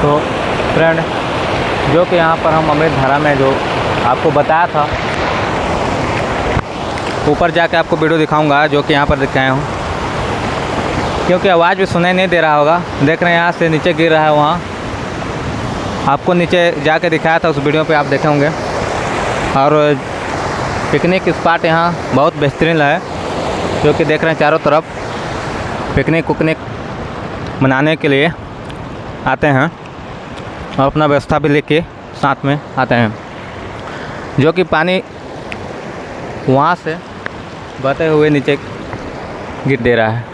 तो फ्रेंड, जो कि यहाँ पर हम अमृतधारा में जो आपको बताया था, ऊपर जाके आपको वीडियो दिखाऊंगा जो कि यहाँ पर दिखाया हूँ, क्योंकि आवाज़ भी सुनाई नहीं दे रहा होगा। देख रहे हैं यहाँ से नीचे गिर रहा है, वहाँ आपको नीचे जाके दिखाया था, उस वीडियो पे आप देखे होंगे। और पिकनिक स्पॉट यहाँ बहुत बेहतरीन है, जो कि देख रहे हैं चारों तरफ पिकनिक उकनिक मनाने के लिए आते हैं और अपना व्यवस्था भी लेके साथ में आते हैं। जो कि पानी वहाँ से बहते हुए नीचे गिर दे रहा है।